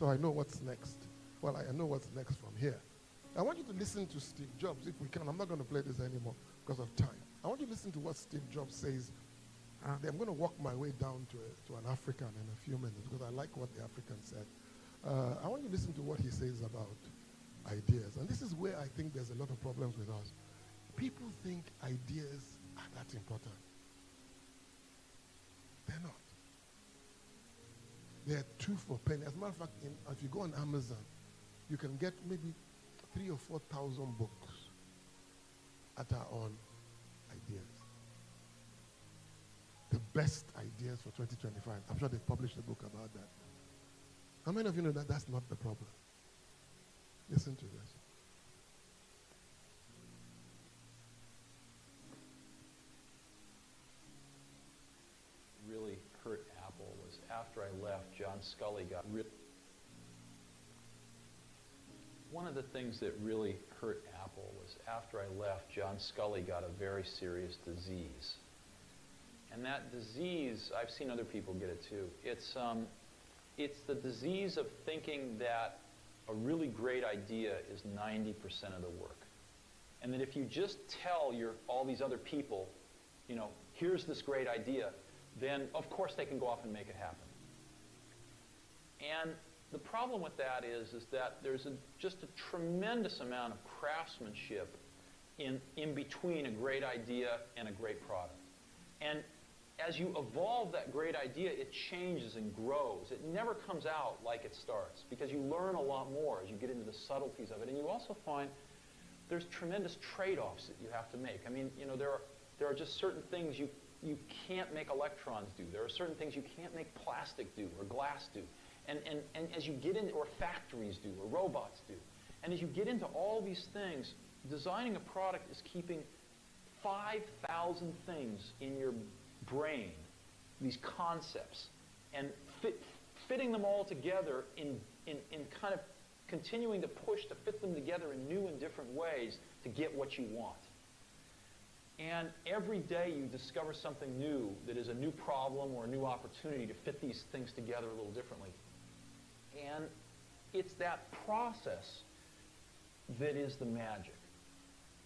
So I know what's next. Well, I know what's next from here. I want you to listen to Steve Jobs, if we can. I'm not going to play this anymore because of time. I want you to listen to what Steve Jobs says. And I'm going to walk my way down to an African in a few minutes because I like what the African said. I want you to listen to what he says about ideas. And this is where I think there's a lot of problems with us. People think ideas are that important. They're not. They're two for penny. As a matter of fact, if you go on Amazon, you can get maybe 3,000 or 4,000 books that are on ideas. The best ideas for 2025. I'm sure they published a book about that. How many of you know that that's not the problem? Listen to this. Really hurt Apple was after I left, John Sculley got One of the things that really hurt Apple was after I left, John Sculley got a very serious disease. And that disease, I've seen other people get it too. It's the disease of thinking that a really great idea is 90% of the work. And that if you just tell all these other people, you know, here's this great idea, then of course they can go off and make it happen. And the problem with that is that there's just a tremendous amount of craftsmanship in between a great idea and a great product. And as you evolve that great idea, it changes and grows. It never comes out like it starts because you learn a lot more as you get into the subtleties of it. And you also find there's tremendous trade-offs that you have to make. I mean, you know, there are just certain things you can't make electrons do. There are certain things you can't make plastic do or glass do. And as you get into, or factories do, or robots do. And as you get into all these things, designing a product is keeping 5,000 things in your brain, these concepts, and fitting them all together in kind of continuing to push to fit them together in new and different ways to get what you want. And every day you discover something new that is a new problem or a new opportunity to fit these things together a little differently. And it's that process that is the magic.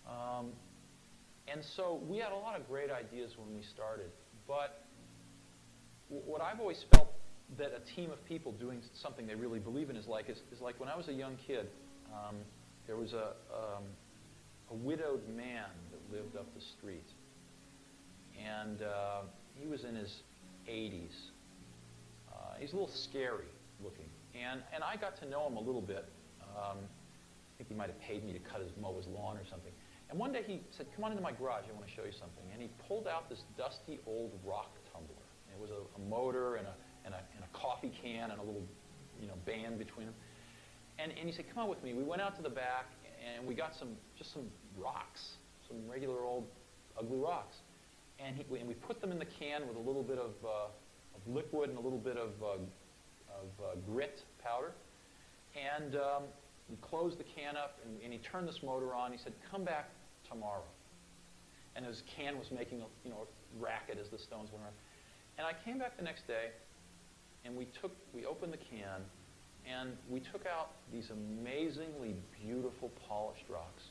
And so we had a lot of great ideas when we started, but what I've always felt that a team of people doing something they really believe in is like when I was a young kid, there was a widowed man that lived up the street, and he was in his 80s. He's a little scary looking, and I got to know him a little bit. I think he might have paid me to mow his lawn or something. And one day he said, "Come on into my garage, I want to show you something." And he pulled out this dusty old rock tumbler. It was a motor and a coffee can and a little, band between them. And he said, "Come on with me." We went out to the back and we got just some rocks, some regular old ugly rocks. And we put them in the can with a little bit of liquid and a little bit of grit powder. And we closed the can up, and he turned this motor on. He said, "Come back tomorrow." And his can was making a racket as the stones went around. And I came back the next day, and we opened the can, and we took out these amazingly beautiful polished rocks.